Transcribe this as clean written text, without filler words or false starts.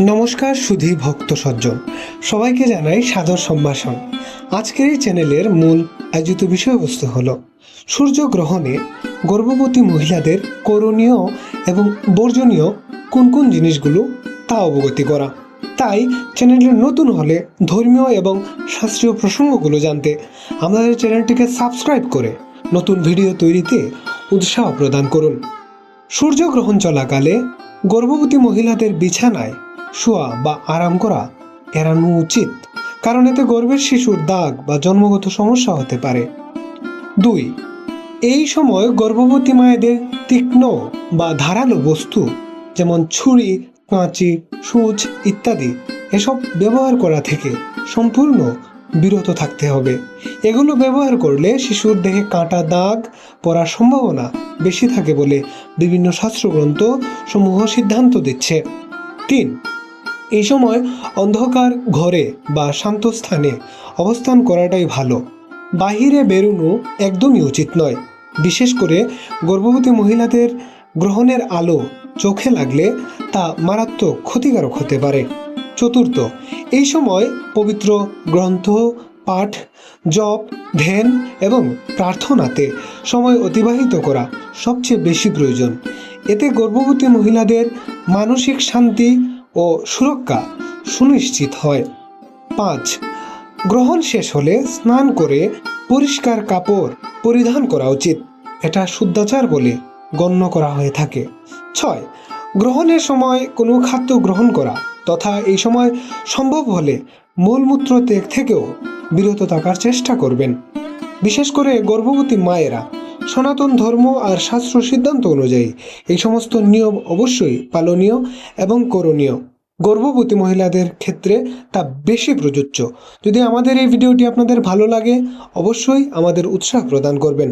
নমস্কার সুধী ভক্ত সজ্জন, সবাইকে জানাই সাদর সম্ভাষণ। আজকের এই চ্যানেলের মূল আয়োজিত বিষয়বস্তু হলো সূর্যগ্রহণে গর্ভবতী মহিলাদের করণীয় এবং বর্জনীয় কোন কোন জিনিসগুলো তা অবগতি করা। তাই চ্যানেলটি নতুন হলে ধর্মীয় এবং শাস্ত্রীয় প্রসঙ্গগুলো জানতে আমাদের চ্যানেলটিকে সাবস্ক্রাইব করে নতুন ভিডিও তৈরিতে উৎসাহ প্রদান করুন। সূর্যগ্রহণ চলাকালে গর্ভবতী মহিলাদের বিছানায় শোয়া বা আরাম করা এড়ানো উচিত, কারণ এতে গর্ভের শিশুর দাগ বা জন্মগত সমস্যা হতে পারে। 2. এই সময় গর্ভবতী মায়েদের তীক্ষ্ণ বা ধারালো বস্তু যেমন ছুরি, কাঁচি, সূচ ইত্যাদি এসব ব্যবহার করা থেকে সম্পূর্ণ বিরত থাকতে হবে। এগুলো ব্যবহার করলে শিশুর দেহে কাঁটা দাগ পড়ার সম্ভাবনা বেশি থাকে বলে বিভিন্ন শাস্ত্রগ্রন্থ সমূহ সিদ্ধান্ত দিচ্ছে। 3. এই সময় অন্ধকার ঘরে বা শান্ত স্থানে অবস্থান করাটাই ভালো। বাহিরে বেরোনো একদমই উচিত নয়। বিশেষ করে গর্ভবতী মহিলাদের গ্রহণের আলো চোখে লাগলে তা মারাত্মক ক্ষতিকারক হতে পারে। 4. এই সময় পবিত্র গ্রন্থ পাঠ, জপ, ধ্যান এবং প্রার্থনাতে সময় অতিবাহিত করা সবচেয়ে বেশি প্রয়োজন। এতে গর্ভবতী মহিলাদের মানসিক শান্তি ও সুরক্ষা সুনিশ্চিত হয়। 5. গ্রহণ শেষ হলে স্নান করে পরিষ্কার কাপড় পরিধান করা উচিত। এটা শুদ্ধাচার বলে গণ্য করা হয়ে থাকে। 6. গ্রহণের সময় কোনো খাদ্য গ্রহণ করা তথা এই সময় সম্ভব হলে মলমূত্র ত্যাগ থেকেও বিরত থাকার চেষ্টা করবেন। বিশেষ করে গর্ভবতী মায়েরা সনাতন ধর্ম আর শাস্ত্র সিদ্ধান্ত অনুযায়ী এই সমস্ত নিয়ম অবশ্যই পালনীয় এবং করণীয়। গর্ভবতী মহিলাদের ক্ষেত্রে তা বেশি প্রযোজ্য। যদি আমাদের এই ভিডিওটি আপনাদের ভালো লাগে, অবশ্যই আমাদের উৎসাহ প্রদান করবেন।